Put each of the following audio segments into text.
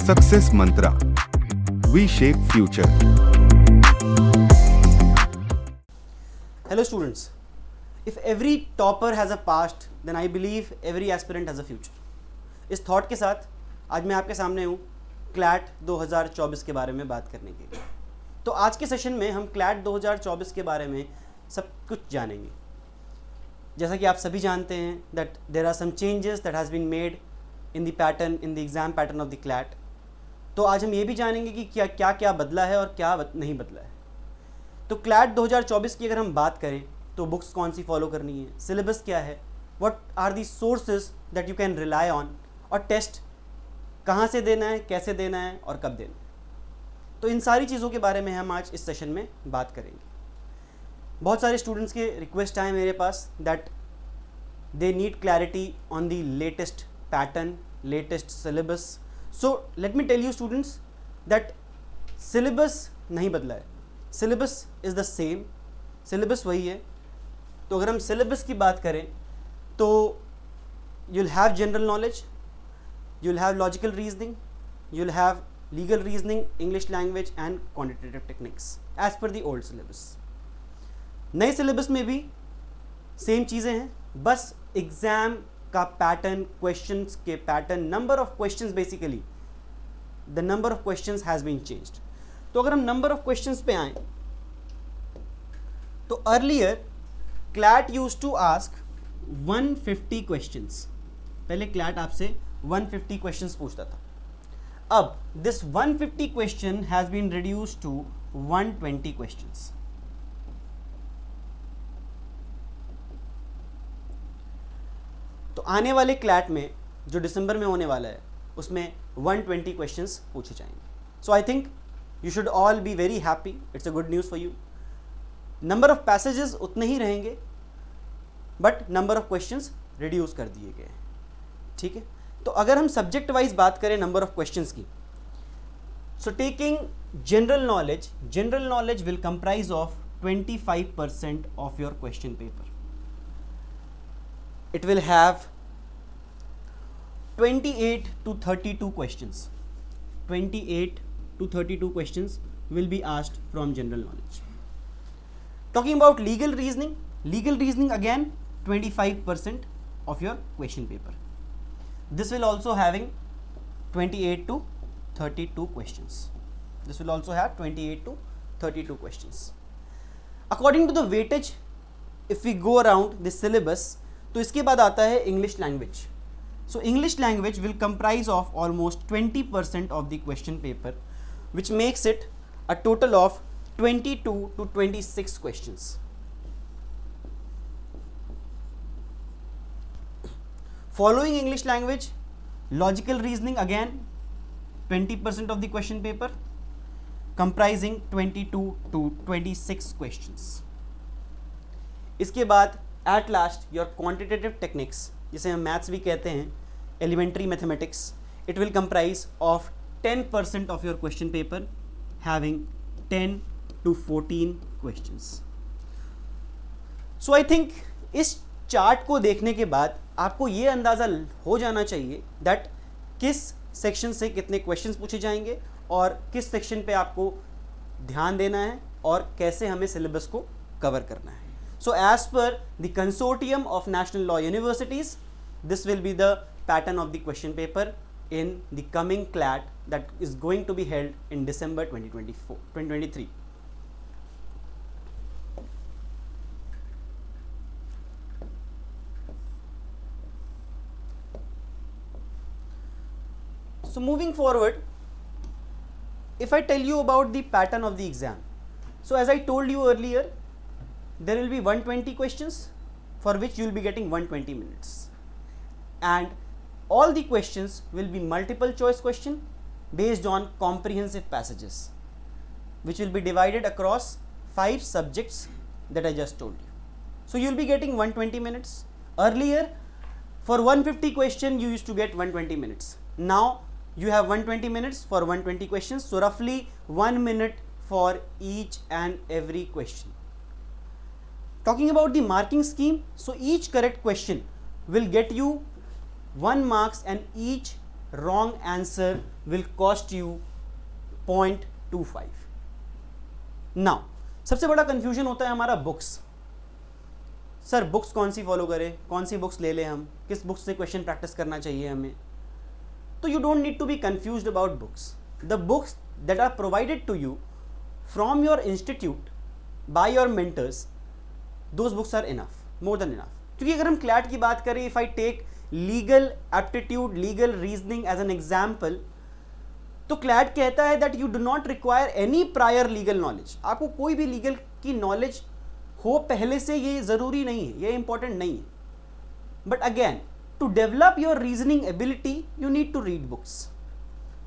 Success Mantra. We shape future. Hello students. If every topper has a past, then I believe every aspirant has a future. इस thought के साथ आज मैं आपके सामने हूँ क्लैट 2024 के बारे में बात करने के लिए। तो आज के सेशन में हम क्लैट 2024 के बारे में सब कुछ जानेंगे। जैसा कि आप सभी जानते हैं that there are some changes that has been made in the pattern in the exam pattern of the CLAT. तो आज हम ये भी जानेंगे कि क्या क्या बदला है और क्या नहीं बदला है। तो क्लैट 2024 की अगर हम बात करें तो बुक्स कौन सी फॉलो करनी है, सिलेबस क्या है, what are the sources that you can rely on, और टेस्ट कहाँ से देना है, कैसे देना है और कब देना है। तो इन सारी चीज़ों के बारे में हम आज इस सेशन में बात करेंगे। बहुत सारे स्टूडेंट्स के रिक्वेस्ट आए मेरे पास that they need clarity on the latest pattern, latest syllabus. So let me tell you students that syllabus नहीं बदला है, syllabus is the same, syllabus वही है। तो अगर हम सिलेबस की बात करें तो you'll have general knowledge, you'll have logical reasoning, you'll have legal reasoning, English language and quantitative techniques as per the old syllabus. नए सिलेबस में भी सेम चीज़ें हैं, बस एग्ज़ाम का पैटर्न, क्वेश्चंस के pattern, number of questions, basically the number of questions has been changed. तो अगर हम नंबर ऑफ क्वेश्चंस पे आएँ तो earlier CLAT used to ask 150 questions. पहले क्लैट आपसे 150 क्वेश्चंस पूछता था। अब this 150 question has been reduced to 120 questions. तो आने वाले क्लैट में जो दिसंबर में होने वाला है उसमें 120 क्वेश्चंस पूछे जाएंगे। So I think you should all be very happy, it's a good news for you. Number of passages उतने ही रहेंगे but number of questions reduce कर दिए गए हैं, ठीक है। तो अगर हम सब्जेक्ट वाइज बात करें नंबर ऑफ क्वेश्चंस की, so taking general knowledge will comprise of 25% of your question paper. It will have 28 to 32 questions. 28 to 32 questions will be asked from general knowledge. Talking about legal reasoning again 25% of your question paper. This will also having 28 to 32 questions. This will also have 28 to 32 questions. According to the weightage, if we go around the syllabus, तो इसके बाद आता है English language. So English language will comprise of almost 20% of the question paper, which makes it a total of 22 to 26 questions. Following English language, logical reasoning again 20% of the question paper, comprising 22 to 26 questions. इसके बाद at last your quantitative techniques, जिसे हम maths भी कहते हैं, elementary mathematics, it will comprise of 10% of your question paper, having 10 to 14 questions. So I think इस chart को देखने के बाद आपको ये अंदाज़ा हो जाना चाहिए दैट किस सेक्शन से कितने क्वेश्चंस पूछे जाएंगे और किस सेक्शन पे आपको ध्यान देना है और कैसे हमें सिलेबस को कवर करना है। So as per the consortium of national law universities, this will be the pattern of the question paper in the coming CLAT that is going to be held in December 2023. So moving forward, if I tell you about the pattern of the exam, so as I told you earlier, there will be 120 questions for which you will be getting 120 minutes. And all the questions will be multiple choice question based on comprehensive passages, which will be divided across 5 subjects that I just told you. So you will be getting 120 minutes. Earlier for 150 question you used to get 120 minutes. Now you have 120 minutes for 120 questions, so roughly 1 minute for each and every question. Talking about the marking scheme, so each correct question will get you 1 marks and each wrong answer will cost you 0.25. Now सबसे बड़ा confusion होता है हमारा books. Sir books कौन सी follow करें, कौन सी books ले लें, हम किस बुक्स से क्वेश्चन प्रैक्टिस करना चाहिए हमें. तो you don't need to be confused about books. The books that are provided to you from your institute by your mentors, those books are enough, more than enough. क्योंकि अगर हम CLAT की बात करें, if I take legal aptitude, legal reasoning as an example, तो CLAT कहता है that you do not require any prior legal knowledge. आपको कोई भी लीगल की नॉलेज हो पहले से, ये ज़रूरी नहीं है, ये इंपॉर्टेंट नहीं है. But again, to develop your reasoning ability you need to read books.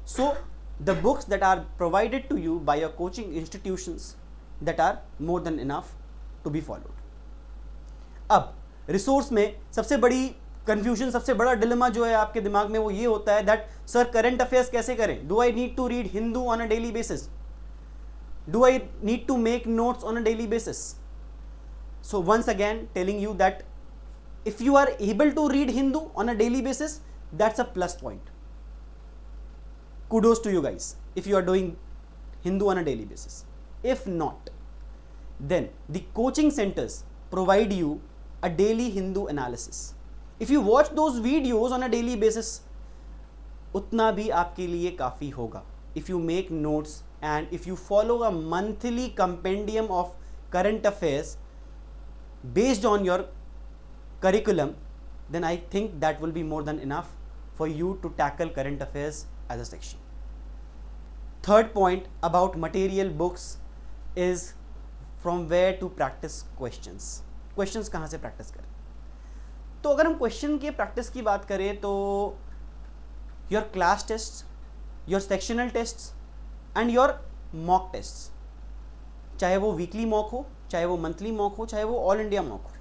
So the books that are provided to you by your coaching institutions, that are more than enough to be followed. अब resource में सबसे बड़ी confusion, सबसे बड़ा dilemma जो है आपके दिमाग में, वो ये होता है दैट सर करंट अफेयर्स कैसे करें. Do I need to read Hindu on a daily basis? Do I need to make notes on a daily basis? So once again telling you that if you are able to read Hindu on a daily basis, that's a plus point. Kudos to you guys if you are doing Hindu on a daily basis. If not, then the coaching centers provide you a daily Hindu analysis. If you watch those videos on a daily basis, उतना भी आपके लिए काफ़ी होगा. If you make notes and if you follow a monthly compendium of current affairs based on your curriculum, then I think that will be more than enough for you to tackle current affairs as a section. Third point about material books is from where to practice questions. Questions कहाँ से practice करें? तो अगर हम question के practice की बात करें तो your class tests, your sectional tests and your mock tests, चाहे वो वीकली मॉक हो, चाहे वो मंथली मॉक हो, चाहे वो ऑल इंडिया मॉक हो,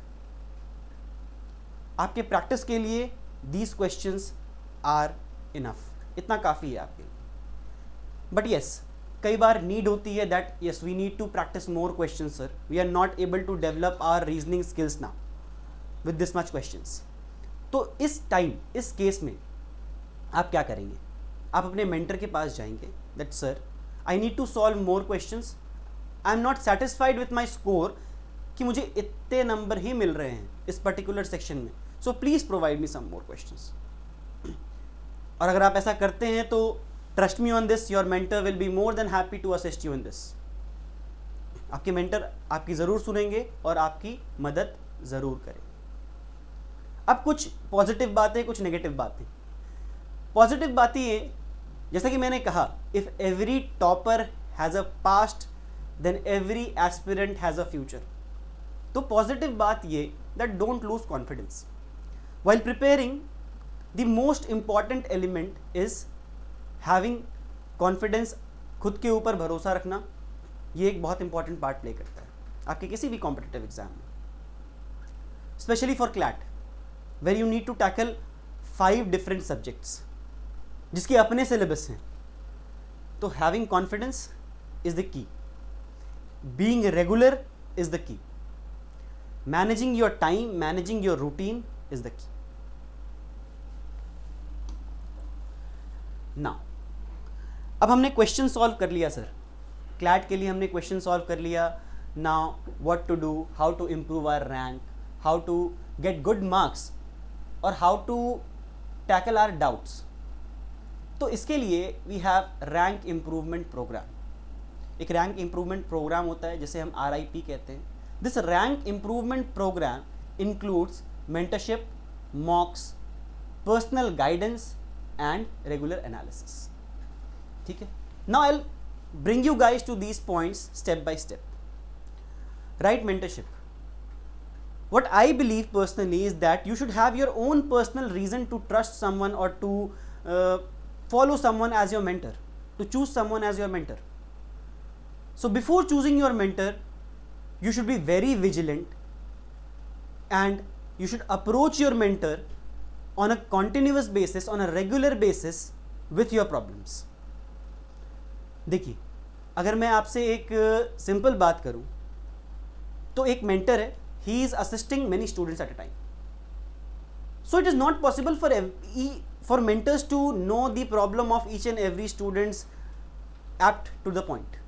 आपके प्रैक्टिस के लिए दीज क्वेश्चंस आर इनफ. इतना काफ़ी है आपके लिए. बट येस, कई बार नीड होती है that yes we need to practice more questions sir, we are not able to develop our reasoning skills now with this much questions. तो इस टाइम, इस केस में आप क्या करेंगे? आप अपने मेंटर के पास जाएंगे that sir I need to solve more questions, I am not satisfied with my score कि मुझे इतने नंबर ही मिल रहे हैं इस पर्टिकुलर सेक्शन में, so please provide me some more questions. और अगर आप ऐसा करते हैं तो trust me on this, your mentor will be more than happy to assist you in this. आपके मेंटर आपकी ज़रूर सुनेंगे और आपकी मदद ज़रूर करें. अब कुछ पॉजिटिव बातें, कुछ नेगेटिव बातें. पॉजिटिव बातें ये, जैसा कि मैंने कहा, if every topper has a past then every aspirant has a future. तो पॉजिटिव बात ये that don't lose confidence. While preparing, the most important element is having confidence. खुद के ऊपर भरोसा रखना, ये एक बहुत इंपॉर्टेंट पार्ट प्ले करता है आपके किसी भी कॉम्पिटिटिव एग्जाम में, specially for CLAT where you need to tackle 5 different subjects जिसके अपने सिलेबस हैं. तो having confidence is the key. Being regular is the key. Managing your time, managing your routine is the key. Now, अब हमने question solve कर लिया sir, CLAT के लिए हमने क्वेश्चन सॉल्व कर लिया. Now what to do, how to improve our rank, how to get good marks और how to tackle our doubts. तो इसके लिए we have rank improvement programme. एक रैंक इम्प्रूवमेंट प्रोग्राम होता है जिसे हम RIP कहते हैं. This rank improvement programme includes mentorship, mocks, personal guidance and regular analysis. ठीक है. Now I will bring you guys to these points step by step. Right, mentorship. What I believe personally is that you should have your own personal reason to trust someone or to follow someone as your mentor, to choose someone as your mentor. So before choosing your mentor, you should be very vigilant and you should approach your mentor on a continuous basis, on a regular basis with your problems. देखिए, अगर मैं आपसे एक simple बात करूं तो एक mentor है, he is assisting many students at a time. So it is not possible for mentors to know the problem of each and every students apt to the point.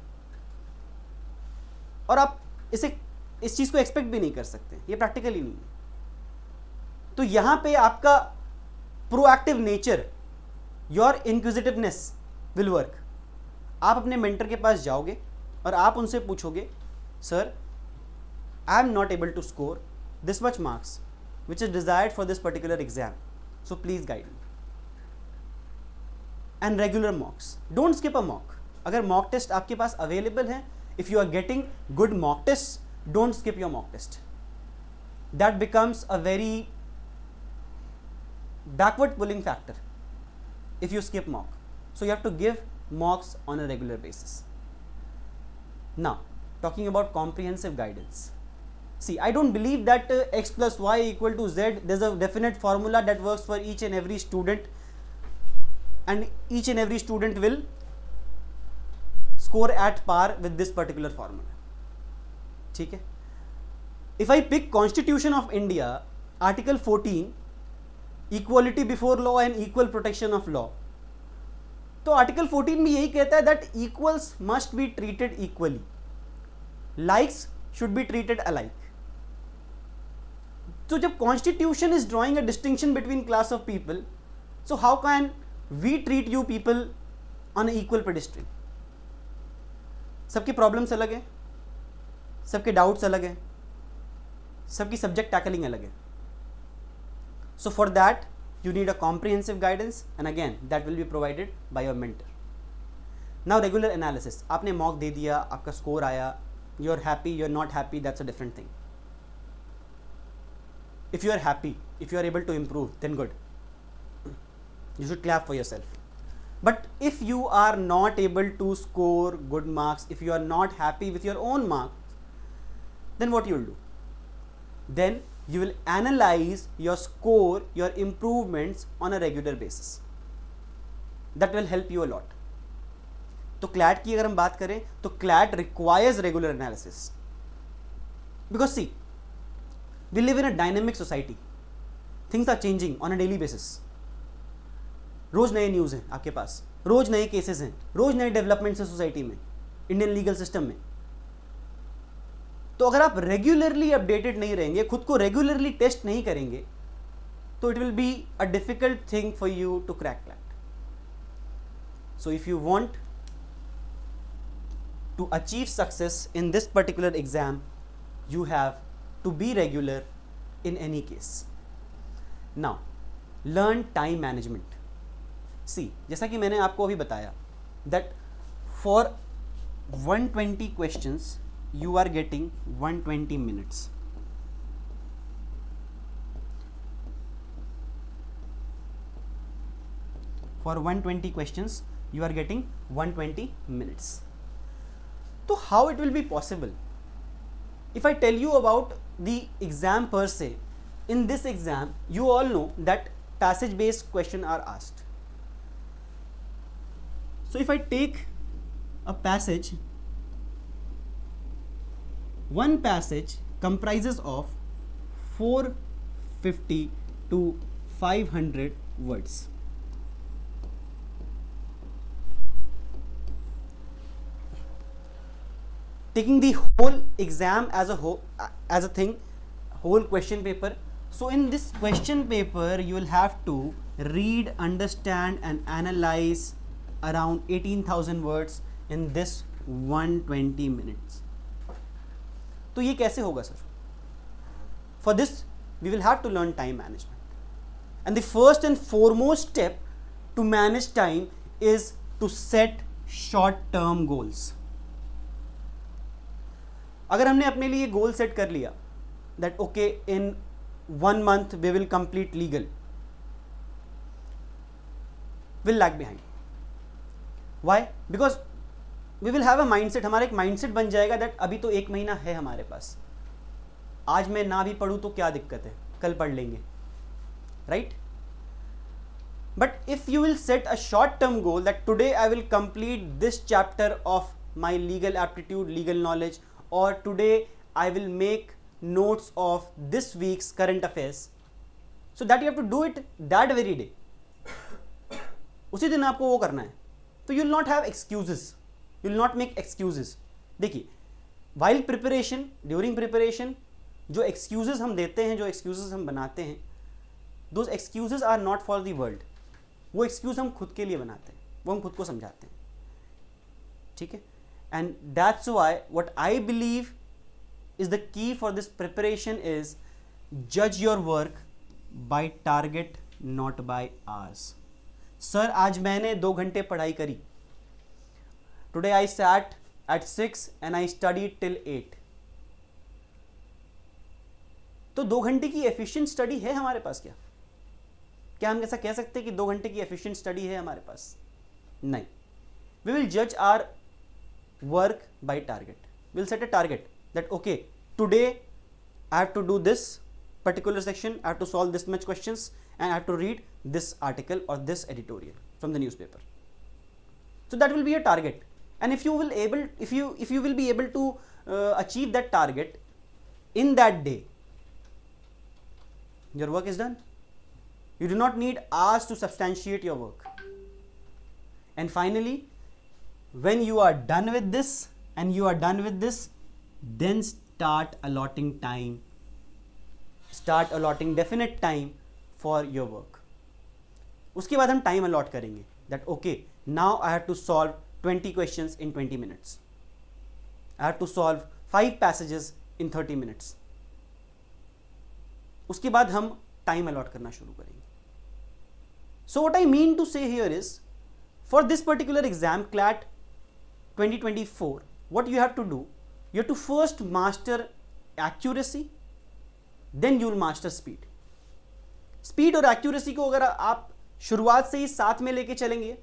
और आप इस चीज को एक्सपेक्ट भी नहीं कर सकते, ये प्रैक्टिकली नहीं है. तो यहां पे आपका proactive nature, your inquisitiveness will work. आप अपने मेंटर के पास जाओगे और आप उनसे पूछोगे, sir I am not able to score this much marks which is desired for this particular exam, so please guide me. And regular mocks, don't skip a mock. अगर mock test आपके पास available है, if you are getting good mock test, don't skip your mock test. That becomes a very backward pulling factor if you skip mock. So you have to give mocks on a regular basis. Now talking about comprehensive guidance, see, I don't believe that x plus y equal to z, there's a definite formula that works for each and every student and each and every student will score at par with this particular formula. ठीक है. If I pick Constitution of India, Article 14, equality before law and equal protection of law, तो article 14 में यही कहता है that equals must be treated equally, likes should be treated alike. तो जब constitution is drawing a distinction between class of people, so how can we treat you people on equal pedestal? सबकी problems अलग हैं, सबके doubts अलग हैं, सबकी subject tackling अलग है. So for that you need a comprehensive guidance, and again that will be provided by your mentor. Now regular analysis, आपने मॉक दे दिया, आपका स्कोर आया, you are happy, you are not happy, that's a different thing. If you are happy, if you are able to improve, then good, you should clap for yourself. But if you are not able to score good marks, if you are not happy with your own marks, then what you will do? Then you will analyze your score, your improvements on a regular basis. That will help you a lot. तो CLAT की अगर हम बात करें तो CLAT requires regular analysis, because see, we live in a dynamic society. Things are changing on a daily basis. रोज नए news हैं आपके पास, रोज नए केसेस हैं, रोज नए डेवलपमेंट्स हैं सोसाइटी में, इंडियन लीगल सिस्टम में. तो अगर आप रेगुलरली अपडेटेड नहीं रहेंगे, खुद को रेगुलरली टेस्ट नहीं करेंगे, तो it will be a difficult thing for you to crack that. So if you want to achieve success in this particular exam, you have to be regular in any case. Now learn time management. See, जैसा कि मैंने आपको अभी बताया that for 120 questions you are getting 120 minutes. For 120 questions you are getting 120 minutes. So how it will be possible? If I tell you about the exam per se, in this exam you all know that passage based questions are asked. So if I take a passage, one passage comprises of 450 to 500 words. Taking the whole exam as a thing, whole question paper. So in this question paper you will have to read, understand and analyze around 18,000 words in this 120 minutes. तो ये कैसे होगा sir? For this we will have to learn time management, and the first and foremost step to manage time is to set short term goals. अगर हमने अपने लिए goal set कर लिया that okay in 1 month we will complete legal, will lag behind. Why? Because we will have a mindset, हमारा एक mindset बन जाएगा दैट अभी तो 1 महीना है हमारे पास, आज मैं ना भी पढ़ूँ तो क्या दिक्कत है, कल पढ़ लेंगे, right? But if you will set a short term goal that today I will complete this chapter of my legal aptitude, legal knowledge, और today I will make notes of this week's current affairs, so that you have to do it that very day. उसी दिन आपको वो करना है, तो you will not have excuses, you will not make excuses. देखिए, while preparation, during preparation, जो excuses हम देते हैं, जो एक्सक्यूजेस हम बनाते हैं, those excuses are not for the world. वो एक्सक्यूज हम खुद के लिए बनाते हैं, वो हम खुद को समझाते हैं. ठीक है. And that's why what I believe is the key for this preparation is जज your work by target, not by hours. Sir, आज मैंने 2 घंटे पढ़ाई करी. Today I sat at 6 and I studied till 8. तो 2 घंटे की एफिशिएंट स्टडी है हमारे पास क्या? क्या हम ऐसा कह सकते हैं कि 2 घंटे की एफिशिएंट स्टडी है हमारे पास? नहीं. We will judge our work by target. We'll set a target that okay, today I have to do this particular section, I have to solve this much questions and I have to read this article or this editorial from the newspaper. So that will be a target. And if you will be able to achieve that target in that day, your work is done. You do not need hours to substantiate your work. And finally, when you are done with this then start allotting time, start allotting definite time for your work. उसके बाद हम time allot करेंगे that okay, now I have to solve 20 questions in 20 minutes. I have to solve 5 passages in 30 minutes. उसके बाद हम time allot करना शुरू करेंगे. So what I mean to say here is, for this particular exam, CLAT 2024, what you have to do, you have to first master accuracy, then you will master speed. Speed और accuracy को अगर आप शुरुआत से ही साथ में लेके चलेंगे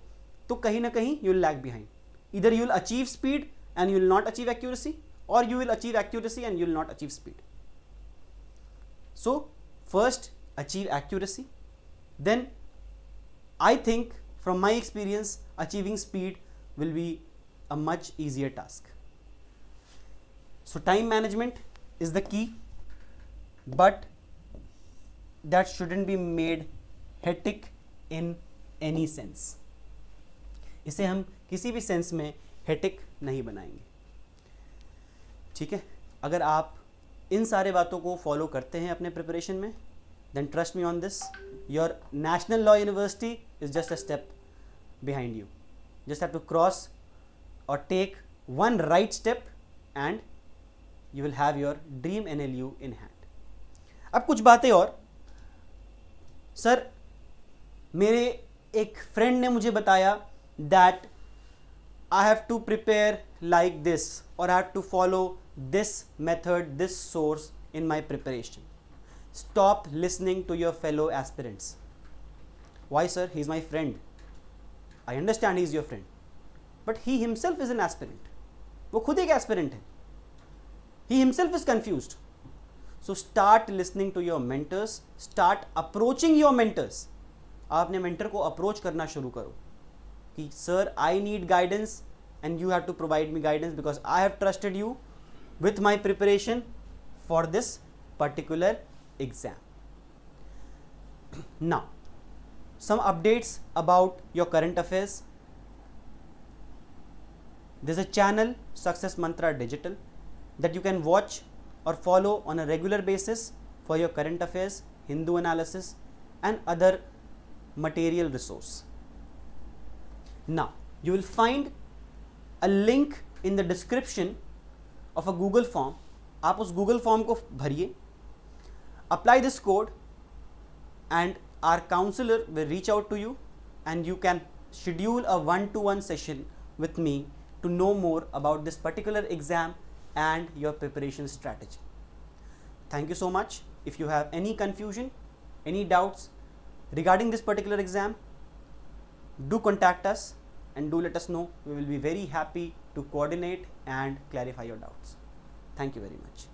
तो कहीं ना कहीं you will lag behind. Either you will achieve speed and you will not achieve accuracy, or you will achieve accuracy and you will not achieve speed. So first achieve accuracy, then I think from my experience achieving speed will be a much easier task. So time management is the key, but that shouldn't be made hectic in any sense. इसे हम किसी भी sense में हेटिक नहीं बनाएंगे. ठीक है. अगर आप इन सारे बातों को फॉलो करते हैं अपने प्रिपरेशन में, then trust me on this, your national law university is just a step behind you. Just have to cross और take one right step and you will have your dream NLU in hand. अब कुछ बातें और. Sir, मेरे एक friend ने मुझे बताया that I have to prepare like this, or I have to follow this method, this source in my preparation. Stop listening to your fellow aspirants. Why, sir? He is my friend. I understand he is your friend, but he himself is an aspirant. वो खुद एक aspirant है. He himself is confused. So start listening to your mentors. Start approaching your mentors. आप अपने mentor को approach करना शुरू करो कि sir, I need guidance and you have to provide me guidance because I have trusted you with my preparation for this particular exam. Now some updates about your current affairs. There's a channel, Success Mantra Digital, that you can watch or follow on a regular basis for your current affairs, Hindu analysis and other material resource. Now, you will find a link in the description of a Google form. आप उस Google form को भरिए, apply this code and our counselor will reach out to you and you can schedule a one-to-one session with me to know more about this particular exam and your preparation strategy. Thank you so much. If you have any confusion, any doubts regarding this particular exam, do contact us and do let us know. We will be very happy to coordinate and clarify your doubts. Thank you very much.